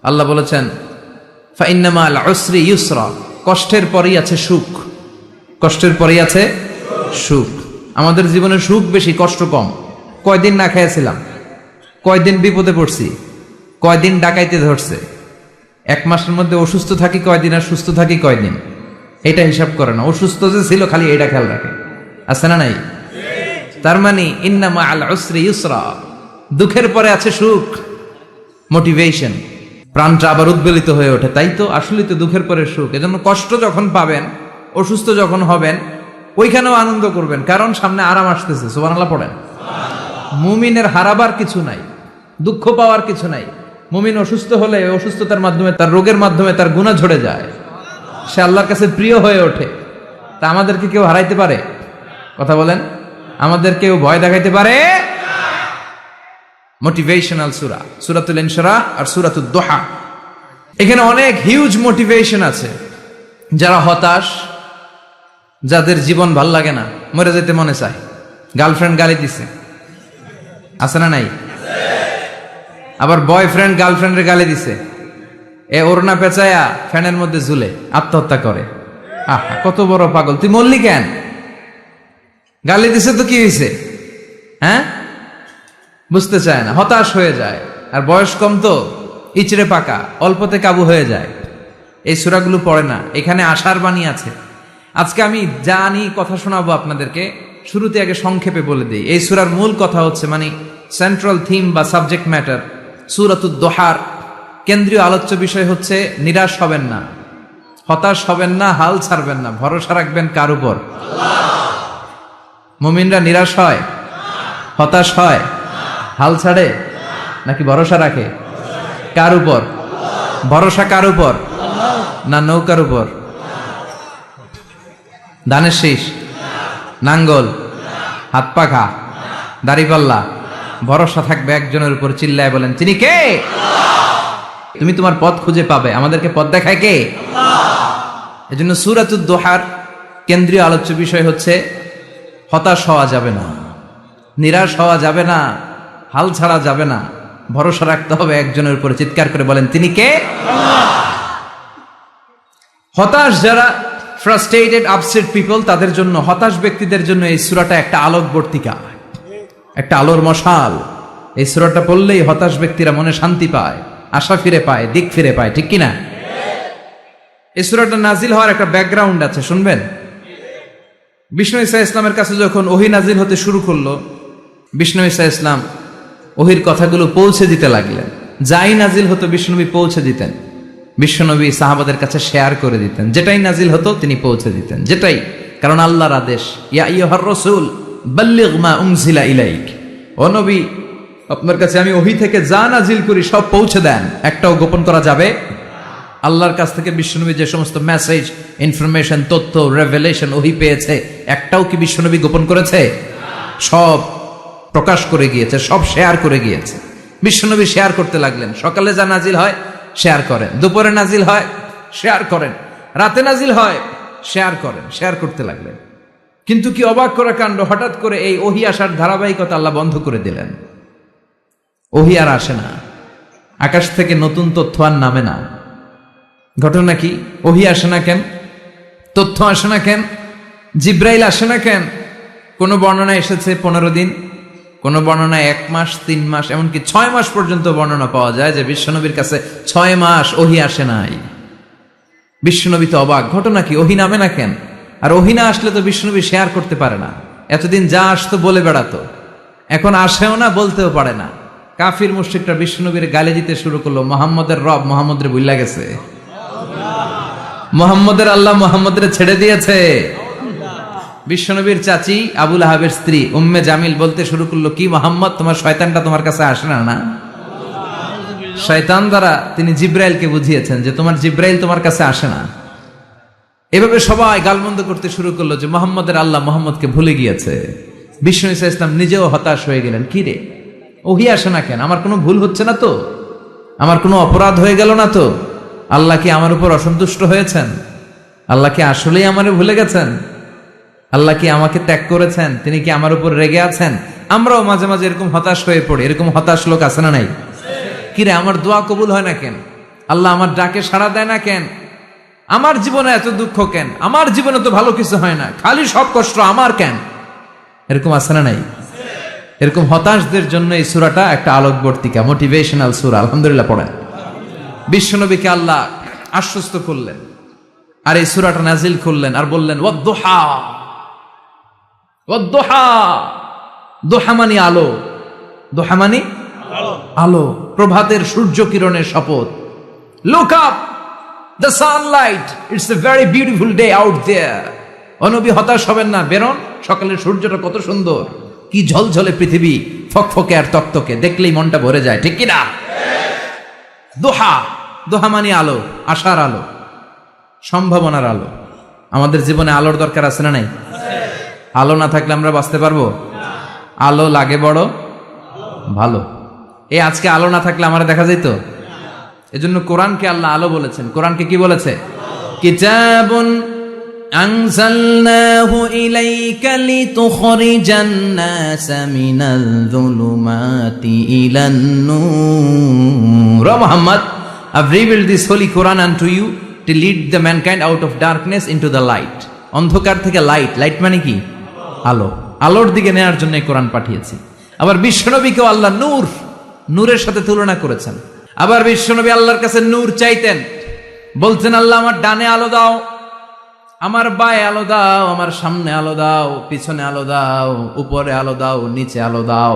আল্লাহ বলেছেন ফাইন্না মাল উসরি ইউসরা, কষ্টের পরেই আছে সুখ। কষ্টের পরেই আছে সুখ। আমাদের জীবনে সুখ বেশি, কষ্ট কম। কয়দিন না খেয়েছিলাম, কয়দিন বিপদে পড়ছি, কয়দিন ডাকাইতে ধরছে, এক মাসের মধ্যে অসুস্থ থাকি কয়দিন আর সুস্থ থাকি কয়দিন, এটা হিসাব করে না। অসুস্থ যে ছিল খালি এটা খেয়াল রাখে, আছে না নাই? তার মানে ইন্না মাল উসরি ইউসরা, দুঃখের পরে আছে সুখ, মোটিভেশন, প্রাণটা আবার উদ্বেলিত হয়ে ওঠে। তাই তো আসলে তো দুঃখের পরে সুখ। এজন্য কষ্ট যখন পাবেন, অসুস্থ যখন হবেন, ওইখানেও আনন্দ করবেন, কারণ সামনে আরাম আসতেছে। সুবহানাল্লাহ পড়েন। মুমিনের হারাবার কিছু নাই, দুঃখ পাওয়ার কিছু নাই। মুমিন অসুস্থ হলে অসুস্থতার মাধ্যমে, তার রোগের মাধ্যমে তার গুনাহ ঝরে যায়, সে আল্লাহর কাছে প্রিয় হয়ে ওঠে। তা আমাদেরকে কেউ হারাইতে পারে? কথা বলেন, আমাদের কেউ ভয় দেখাইতে পারে? মোটিভেশনাল সূরা, সূরাতুল ইনশিরাহ আর সূরাতুদ দুহা। এখানে অনেক হিউজ মোটিভেশন আছে। যারা হতাশ, যাদের জীবন ভাল লাগে না, মরে যেতে মনে চায়, গার্লফ্রেন্ড গালি দিছে, আছে না নাই? আবার বয়ফ্রেন্ড গার্লফ্রেন্ডের গালি দিছে, এ ওড়না পেঁচায়া ফ্যানের মধ্যে ঝুলে আত্মহত্যা করে। আহা, কত বড় পাগল! তুই মরলি কেন? গালি দিছে তো কি হয়েছে? হ্যাঁ, বুঝতে চায় না, হতাশ হয়ে যায়। আর বয়স কম তো, ইচড়ে পাকা, অল্পতে কাবু হয়ে যায়। এই সূরাগুলো পড়ে না। এখানে আশার বাণী আছে। আজকে আমি জানি কথা শোনাবো আপনাদেরকে, শুরুতে আগে সংক্ষেপে বলে দিই। এই সূরার মূল কথা হচ্ছে, মানে সেন্ট্রাল থিম বা সাবজেক্ট ম্যাটার, সূরাতুদ দুহার কেন্দ্রীয় আলোচ্য বিষয় হচ্ছে নিরাশ হবেন না, হতাশ হবেন না, হাল ছাড়বেন না। ভরসা রাখবেন কার উপর? মুমিনরা নিরাশ হয়, হতাশ হয়, হাল ছাড়ে নাকি ভরসা রাখে? কার উপর ভরসা? কার উপর? না নৌকার উপর, ধানের শীষ, নাঙ্গল, হাত পাখা, দাড়িপাল্লা? ভরসা থাকবে একজনের উপর। চিল্লায় বলেন, তিনি কে? তুমি তোমার পথ খুঁজে পাবে। আমাদেরকে পথ দেখায় কে? এজন্য সূরাতুদ দুহার কেন্দ্রীয় আলোচ্য বিষয় হচ্ছে হতাশ হওয়া যাবে না, নিরাশ হওয়া যাবে না, হাল ছাড়া যাবে না, ভরসা রাখতে হবে একজনের উপরে। চিৎকার করে বলেন, তিনি কে? হতাশ যারা, ফ্রাস্ট্রেটেড, আপসেট পিপল, তাদের জন্য, হতাশ ব্যক্তিদের জন্য এই সূরাটা একটা আলোকবর্তিকা, একটা আলোর মশাল। এই সূরাটা পড়লেই হতাশ ব্যক্তিরা মনে শান্তি পায়, আশা ফিরে পায়, দিক ফিরে পায়। ঠিক কিনা? এই সূরাটা নাজিল হওয়ার একটা ব্যাকগ্রাউন্ড আছে, শুনবেন। বিষ্ণু ঈসা ইসলামের কাছে যখন ওহী নাজিল হতে শুরু করলো, বিষ্ণু ঈসা ইসলাম ওহীর কথাগুলো পৌঁছে দিতে লাগলেন। যাই নাজিল হতো বিষ্ণুনবী পৌঁছে দিতেন। বিশ্বনবী সাহাবাদের কাছে শেয়ার করে দিতেন। যেটাই নাজিল হতো তিনি পৌঁছে দিতেন, যেটাই। কারণ আল্লাহর আদেশ, ইয়া আইয়ুহার রাসূল বাল্লিগ মা উনজিলা ইলাইক, ও নবী, আপনার কাছে আমি ওহী থেকে যা নাজিল করি সব পৌঁছে দেন, একটাও গোপন করা যাবে। আল্লাহর কাছ থেকে বিশ্বনবী যে সমস্ত মেসেজ, ইনফরমেশন, তথ্য, রেভেলেশন ওহী পেয়েছে, একটাও কি বিশ্বনবী গোপন করেছে? সব প্রকাশ করে গিয়েছে, সব শেয়ার করে গিয়েছে। বিশ্বনবী শেয়ার করতে লাগলেন। সকালে যা নাজিল হয় শেয়ার করেন, দুপুরে নাজিল হয় শেয়ার করেন, রাতে নাজিল হয় শেয়ার করেন, শেয়ার করতে লাগলেন। কিন্তু কি অবাক করা কাণ্ড, হঠাৎ করে এই ওহী আসার ধারাবাহিকতা আল্লাহ বন্ধ করে দিলেন। ওহী আর আসে না, আকাশ থেকে নতুন তথ্য আর নামে না। ঘটনা কি? ওহী আসে না কেন? তথ্য আসে না কেন? জিব্রাইল আসে না কেন? কোন বর্ণনায় এসেছে 15 দিন, কোন বর্ণনায় 1 মাস, 3 মাস, এমনকি 6 মাস পর্যন্ত বর্ণনা পাওয়া যায় যে বিশ্বনবীর কাছে 6 মাস ওহী আসে নাই। বিশ্বনবী তো অবাক, ঘটনা কি? ওহী নামে না কেন? আর ওহী না আসলে তো বিশ্বনবী শেয়ার করতে পারে না। এতদিন যা আসতো বলে বেড়াতো, এখন আসেও না, বলতেও পারে না। কাফির মুশরিকরা বিশ্বনবীর গালি দিতে শুরু করলো, মুহাম্মদের রব মুহাম্মদের ভুইলা গেছে, মুহাম্মদের আল্লাহ মুহাম্মদের ছেড়ে দিয়েছে। বিশ্বনবীর চাচি আবু লাহাবের স্ত্রী উম্মে জামিল বলতে শুরু করলো, কি মুহাম্মদ, তোমার শয়তানটা তোমার কাছে আসে না? না, শয়তান দ্বারা তিনি জিব্রাইলকে বুঝিয়েছেন যে তোমার জিব্রাইল তোমার কাছে আসে না। এভাবে সবাই গালমন্দ করতে শুরু করলো যে মুহাম্মদের আল্লাহ মুহাম্মদকে ভুলে গিয়েছে। বিষ্ণু ঈসা ইসলাম নিজেও হতাশ হয়ে গেলেন। কি রে, ওহী আসে না কেন? আমার কোনো ভুল হচ্ছে না তো? আমার কোনো অপরাধ হয়ে গেল না তো? আল্লাহ কি আমার উপর অসন্তুষ্ট হয়েছেন? আল্লাহ কি আসলেই আমারে ভুলে গেছেন? আল্লাহ কি আমাকে ত্যাগ করেছেন? তিনি কি আমার উপর রেগে আছেন? আমরাও মাঝে মাঝে এরকম হতাশ হয়ে পড়ি। এরকম হতাশ লোক আছে না নাই? কিরে, আমার দোয়া কবুল হয় না কেন? আল্লাহ আমার ডাকে সাড়া দেয় না কেন? আমার জীবনে এত দুঃখ কেন? আমার জীবনে তো ভালো কিছু হয় না, খালি সব কষ্ট আমার কেন? এরকম আছে না নাই? এরকম হতাশদের জন্য এই সূরাটা একটা আলোকবর্তিকা, মোটিভেশনাল সূরা। আলহামদুলিল্লাহ পড়েন। বিশ্বনবীকে আল্লাহ আশ্বস্ত করলেন, আর এই সূরাটা নাজিল করলেন, আর বললেন ওয়াদ-দুহা। ওয়াদ-দুহা, দুহা মানে আলো, দুহা মানে আলো, প্রভাতের সূর্য কিরণের শপথ। Look up, the sunlight, it's a very beautiful day out there. ও নবী, হতাশ হবেন না, বেরোন, সকালের সূর্যটা কত সুন্দর, কি ঝলঝলে পৃথিবী, ফকফকে আর তকতকে, দেখলেই মনটা ভরে যায়, ঠিক কিনা? দোহা, দোহা মানে আলো, আশার আলো, সম্ভাবনার আলো। আমাদের জীবনে আলোর দরকার আছে না নাই? আলো না থাকলে আমরা বাঁচতে পারবো? আলো লাগে বড় ভালো। এই আজকে আলো না থাকলে আমার দেখা যেত? এজন্য কোরআনকে আল্লাহ আলো বলেছেন। কোরআনকে কি বলেছে? কিতাবুন আনজালনাহু ইলাইকা লিতুখরিজান নাসা মিনাল যুলুমাতি ইলান নূর। ও Muhammad, I've revealed this holy Quran unto you to lead the mankind out of darkness into the light. অন্ধকার থেকে লাইট, লাইট মানে কি? আলো, আলোর দিকে নেওয়ার জন্য এই কোরআন পাঠিয়েছি। আবার বিশ্বনবীকেও আল্লাহ নূর, নূরের সাথে তুলনা করেছেন। আবার বিশ্বনবী আল্লাহর কাছে নূর চাইতেন, বলতেন আল্লাহ আমার ডানে আলো দাও, আমার বায়ে আলো দাও, আমার সামনে আলো দাও, পিছনে আলো দাও, উপরে আলো দাও, নিচে আলো দাও,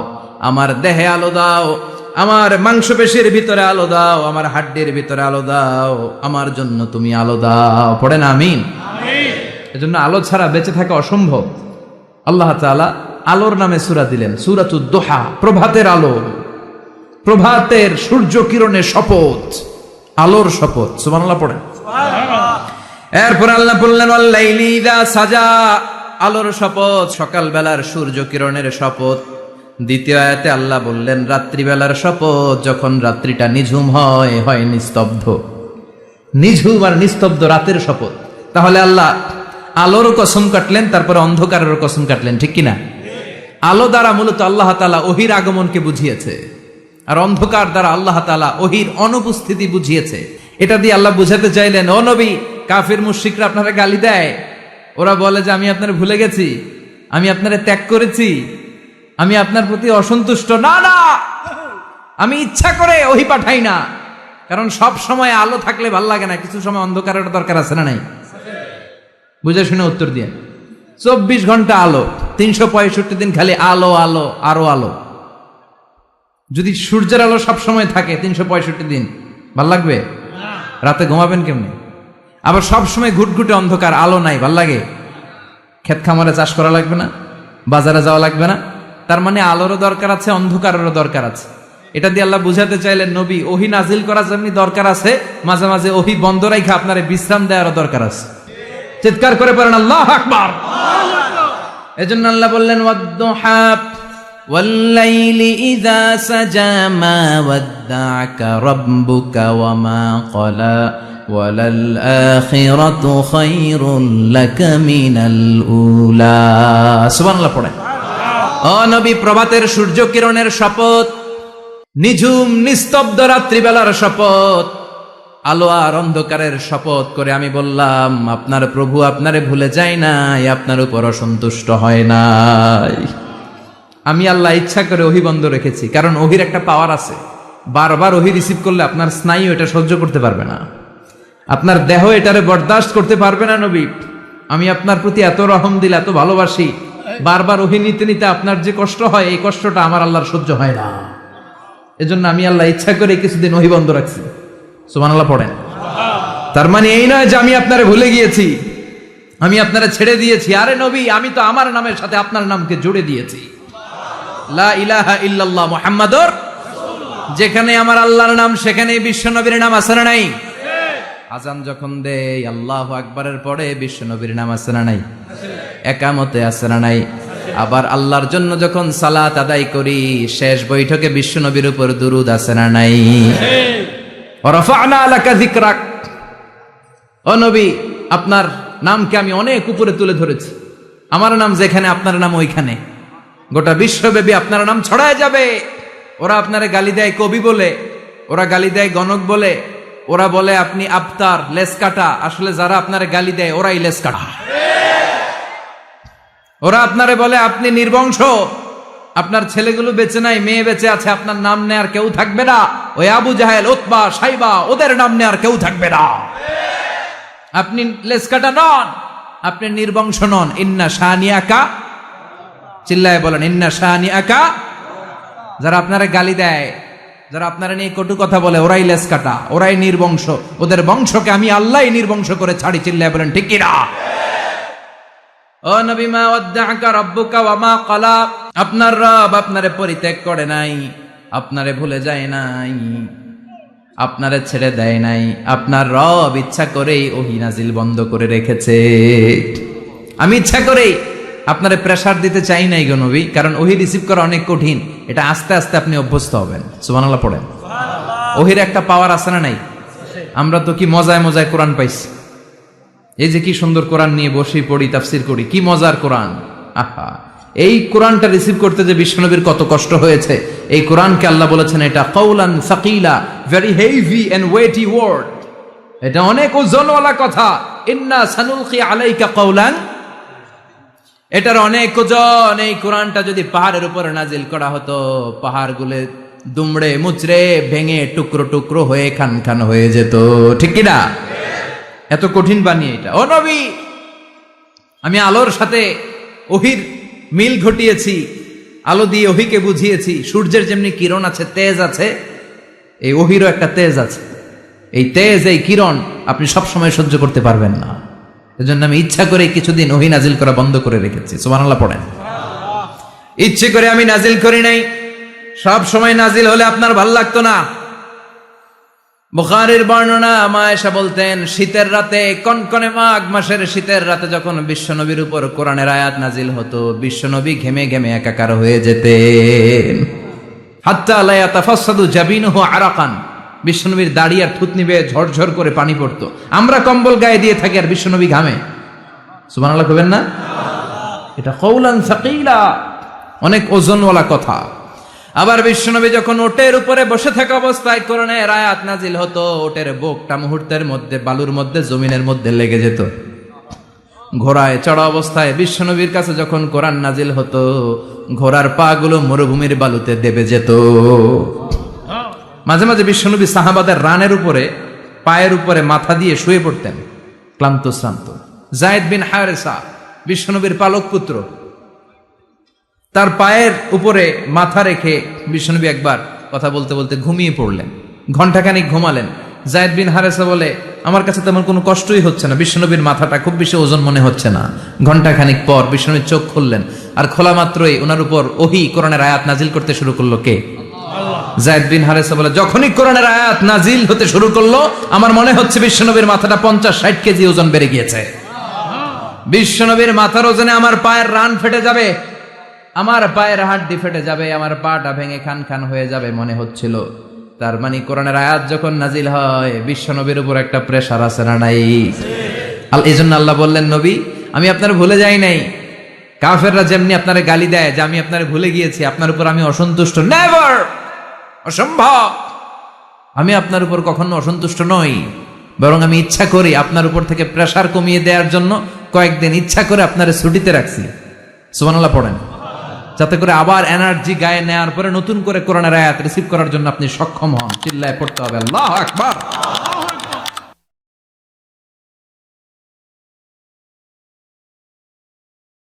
আমার দেহে আলো দাও, আমার মাংসপেশির ভিতরে আলো দাও, আমার হাড্ডির ভিতরে আলো দাও, আমার জন্য তুমি আলো দাও। পড়েন আমিন। এজন্য আলো ছাড়া বেঁচে থাকা অসম্ভব। আল্লাহ তাআলা আলোর নামে সূরা দিলেন, সূরাতুদ দুহা, প্রভাতের আলো, প্রভাতের সূর্য কিরণের শপথ, আলোর শপথ। সুবহানাল্লাহ পড়েন। এরপর আল্লাহ বললেন ওয়াল্লাইলি ইযা সাজা, আলোর শপথ, সকালবেলার সূর্য কিরণের শপথ। দ্বিতীয় আয়াতে আল্লাহ বললেন রাত্রিবেলার শপথ, যখন রাত্রিটা নিঝুম হয়, হয় নিস্তব্ধ, নিঝুম আর নিস্তব্ধ রাতের শপথ। তাহলে আল্লাহ আলোরও কসম কাটলেন, তারপরে অন্ধকারেরও কসম কাটলেন, ঠিক কিনা? আলো দ্বারা মূলত আল্লাহ তাআলা ওহীর আগমনকে বুঝিয়েছে, আর অন্ধকার দ্বারা আল্লাহ তাআলা ওহীর অনুপস্থিতি বুঝিয়েছে। এটা দিয়ে আল্লাহ বুঝাতে চাইলেন, ও নবী, কাফির মুশরিকরা আপনারা গালি দেয়, ওরা বলে যে আমি আপনারে ভুলে গেছি, আমি আপনারে ত্যাগ করেছি, আমি আপনার প্রতি অসন্তুষ্ট। না না, আমি ইচ্ছা করে ওহী পাঠাই না, কারণ সব সময় আলো থাকলে ভাল লাগে না, কিছু সময় অন্ধকারের দরকার আছে না নাই? বুঝে শুনে উত্তর দিয়ে। 24 ঘন্টা আলো, 365 দিন খালি আলো আলো আরো আলো। যদি সূর্যের আলো সব সময় থাকে 365 দিন, ভাল লাগবে? রাতে ঘুমাবেন কেমনে? আবার সব সময় ঘুটঘুটে অন্ধকার, আলো নাই, ভাল লাগে? ক্ষেত খামারে চাষ করা লাগবে না, বাজারে যাওয়া লাগবে না। তার মানে আলোরও দরকার আছে, অন্ধকারেরও দরকার আছে। এটা দিয়ে আল্লাহ বুঝাতে চাইলেন, নবী, ওহী নাজিল করার জন্য দরকার আছে, মাঝে মাঝে ওহী বন্ধ রাখা আপনারে বিশ্রাম দেওয়ারও দরকার আছে। চিৎকার করে পড়েন আল্লাহু আকবার। এজন্য আল্লাহ বললেন ওয়াদ-দুহা ওয়াল-লাইলি ইযা সাজা মা ওয়াদ্দা'আকা রাব্বুকা ওয়া মা ক্বালা ওয়ালাল আখিরাতু খায়রুল লাকা মিনাল উলা। সুবহানাল্লাহ পড়েন। ও নবী, প্রভাতের সূর্য কিরণের শপথ, নিঝুম নিস্তব্ধ রাত্রিবেলার শপথ, আলো আর অন্ধকারের শপথ করে আমি বললাম, আপনার প্রভু আপনারে ভুলে যায় নাই, আপনার উপর অসন্তুষ্ট হয় নাই। আমি আল্লাহ ইচ্ছা করে ওহী বন্ধ রেখেছি, কারণ ওহীর একটা পাওয়ার আছে, বারবার ওহী রিসিভ করলে আপনার স্নায়ু এটা সহ্য করতে পারবে না, আপনার দেহ এটারে বরদাস্ত করতে পারবে না। নবী, আমি আপনার প্রতি এত রহম দিলে, এত ভালোবাসি, বারবার ওহী নিতে নিতে আপনার যে কষ্ট হয়, এই কষ্টটা আমার আল্লাহর সহ্য হয় না। এজন্য আমি আল্লাহ ইচ্ছা করে কিছুদিন ওহী বন্ধ রাখছি। সুবহানাল্লাহ পড়েন। তার মানে এই নয় যে আমি আপনারে ভুলে গিয়েছি, আমি আপনারে ছেড়ে দিয়েছি। আরে নবী, আমি তো আমার নামের সাথে আপনার নামকে জুড়ে দিয়েছি, লা ইলাহা ইল্লাল্লাহ মুহাম্মাদুর রাসূলুল্লাহ। যেখানে আমার আল্লাহর নাম, সেখানেই বিশ্ব নবীর নাম আছে না নাই? আজান যখন দেই আল্লাহু আকবারের পরে বিশ্ব নবীর নাম আছে না নাই? একামতে আছে না নাই? আবার আল্লাহর জন্য যখন সালাত আদায় করি, শেষ বৈঠকে বিশ্ব নবীর উপর দুরূদ আছে না নাই? রাফা'না লাকা যিকরাক। ও নবী, আপনার নামকে আমি অনেক উপরে তুলে ধরেছি, আমার নাম যেখানে আপনার নাম ওইখানে, গোটা বিশ্বব্যাপী আপনার নাম ছড়ায় যাবে। ওরা আপনারে গালি দেয় কবি বলে, ওরা গালি দেয় গণক বলে, ওরা বলে আপনি আবতার, লেস কাটা। আসলে যারা আপনারে গালি দেয় ওরাই লেস কাটা। ওরা আপনারে বলে আপনি নির্বংশ, আপনার ছেলেগুলো বেঁচে নাই, মেয়ে বেঁচে আছে, আপনার নাম নেয়ার কেউ থাকবে না। ওই আবু জাহেল, উতবা, সাইবা, ওদের নাম নেয়ার কেউ থাকবে না। আপনি লেস কাটা নন, আপনি নির্বংশ নন। ইন্না শানিয়াকা, চিল্লায় বলেন ইন্না শানিয়াকা। যারা আপনারা গালি দেয়, যারা আপনারা নিয়ে কটু কথা বলে, ওরাই লেস কাটা, ওরাই নির্বংশ। ওদের বংশকে আমি আল্লাহ নির্বংশ করে ছাড়ি। চিল্লায় বলেন ঠিক কিনা? ও নবী, মা ওয়াদ্দাআকা রাব্বুকা ওয়া মা ক্বালা। আপনার রব আপনারে পরিত্যাগ করে নাই, আপনারে ভুলে যায় নাই, আপনারে ছেড়ে দেয় নাই। আপনার রব ইচ্ছা করেই ওহী নাজিল বন্ধ করে রেখেছে। আমি ইচ্ছা করেই আপনারে প্রেসার দিতে চাই নাই গো নবী, কারণ ওহী রিসিভ করা অনেক কঠিন। এটা আস্তে আস্তে আপনি অভ্যস্ত হবেন। সুবহানাল্লাহ পড়েন। ওহীর একটা পাওয়ার আছে না নাই? আমরা তো কি মজায় মজায় কোরআন পাইছি। এই যে কি সুন্দর কোরআন নিয়ে বসে পড়ি, তাফসির করি, কি মজার কোরআন। আহা, এই কোরআনটা রিসিভ করতে যে বিশ্বনবীর কত কষ্ট হয়েছে। এই কোরআনকে আল্লাহ বলেছেন এটা কাউলান সাকিলা, very heavy and weighty word. এটা অনেক ওজনওয়ালা কথা। ইন্না সানুলকি আলাইকা কাউলান, এটার অনেক ওজন। এই কোরআনটা যদি পাহাড়ের উপরে নাজিল করা হতো, পাহাড়গুলো দুমড়ে মুচড়ে ভেঙে টুকরো টুকরো হয়ে খান খান হয়ে যেত। ঠিক কিনা? এত কঠিন বানিয়ে এটা। ও নবী, আমি আলোর সাথে ওহীর মিল ঘটিয়েছি, আলো দিয়ে ওহীকে বুঝিয়েছি। সূর্যের যেমনি কিরণ আছে, তেজ আছে, এই ওহীরও একটা তেজ আছে। এই তেজ, এই কিরণ আপনি সব সময় সহ্য করতে পারবেন না। এজন্য আমি ইচ্ছা করে কিছুদিন ওহী নাজিল করা বন্ধ করে রেখেছি। সুবহানাল্লাহ পড়েন। ইচ্ছে করে আমি নাজিল করি নাই। সব সময় নাজিল হলে আপনার ভাল লাগতো না। বুখারীর বর্ণনা, মা আয়েশা বলতেন শীতের রাতে, কনকনে মাঘ মাসের শীতের রাতে যখন বিশ্বনবীর উপর কোরআনের আয়াত নাজিল হতো, বিশ্বনবী ঘেমে ঘেমে একাকার হয়ে যেতেন। হাত্তা লা ইয়াতাফাসসাদু জাবিনুহু আরাকান, বিশ্বনবীর দাড়ি আর থুতনি বেয়ে ঝরঝর করে পানি পড়তো। আমরা কম্বল গায়ে দিয়ে থাকি আর বিশ্বনবী ঘামে। সুবহানাল্লাহ কইবেন না? এটা কাউলান সাকিলা, অনেক ওজনওয়ালা কথা। আবার বিশ্বনবী যখন ওটের উপরে বসে থাকা অবস্থায় কোরআনের আয়াত নাজিল হতো, ওটের বুকটা মুহূর্তের মধ্যে বালুর মধ্যে, জমিনের মধ্যে লেগে যেত। ঘোড়ায় চড়া অবস্থায় বিশ্বনবীর কাছে যখন কোরআন নাজিল হতো, ঘোড়ার পা গুলো মরুভূমির বালুতে দেবে যেত। মাঝে মাঝে বিশ্বনবী সাহাবাদের রানের উপরে, পায়ের উপরে মাথা দিয়ে শুয়ে পড়তেন, ক্লান্ত শ্রান্ত। যায়েদ বিন হারেসা, বিশ্বনবীর পালক পুত্র, তার পায়ের উপরে মাথা রেখে বিশ্বনবী একবার কথা বলতে বলতে ঘুমিয়ে পড়লেন। ঘন্টাখানিক ঘুমালেন। যায়েদ বিন হারেসা বলে, আমার কাছে তেমন কোনো কষ্টই হচ্ছে না, বিশ্বনবীর মাথাটা খুব বেশি ওজন মনে হচ্ছে না। ঘন্টাখানিক পর বিশ্বনবীর চোখ খুললেন, আর খোলা মাত্রই ওনার উপর ওহী কোরআনের আয়াত নাজিল করতে শুরু করলো। কে? যায়েদ বিন হারেসা বলে, যখনই কোরআনের আয়াত নাজিল হতে শুরু করলো, আমার মনে হচ্ছে বিশ্বনবীর মাথাটা 50-60 কেজি ওজন বেড়ে গিয়েছে। বিশ্বনবীর মাথার ওজনে আমার পায়ের রান ফেটে যাবে, আমার পায়ের হাড্ডি ফেটে যাবে, আমার পাটা ভেঙে খান খান হয়ে যাবে মনে হচ্ছিল। তার মানে কোরআনের আয়াত যখন নাজিল হয়, বিশ্বনবীর উপর একটা প্রেসার আছে না নাই? এই জন্য আল্লাহ বললেন, নবী আমি আপনার ভুলে যাই নাই। কাফেররা যেমনি আপনারে গালি দেয় যে আমি আপনারে ভুলে গিয়েছি, আপনার উপর আমি অসন্তুষ্ট, নেভার, অসম্ভব। আমি আপনার উপর কখনো অসন্তুষ্ট নই, বরং আমি ইচ্ছা করি আপনার উপর থেকে প্রেসার কমিয়ে দেওয়ার জন্য কয়েকদিন ইচ্ছা করে আপনারে ছুটিতে রাখছি। সুবহানাল্লাহ পড়েন। যাতে করে আবার এনার্জি গায়ে নেওয়ার পরে নতুন করে কোরআনের আয়াত রিসিভ করার জন্য আপনি সক্ষম হন। চিল্লায় পড়তে হবে আল্লাহু আকবার।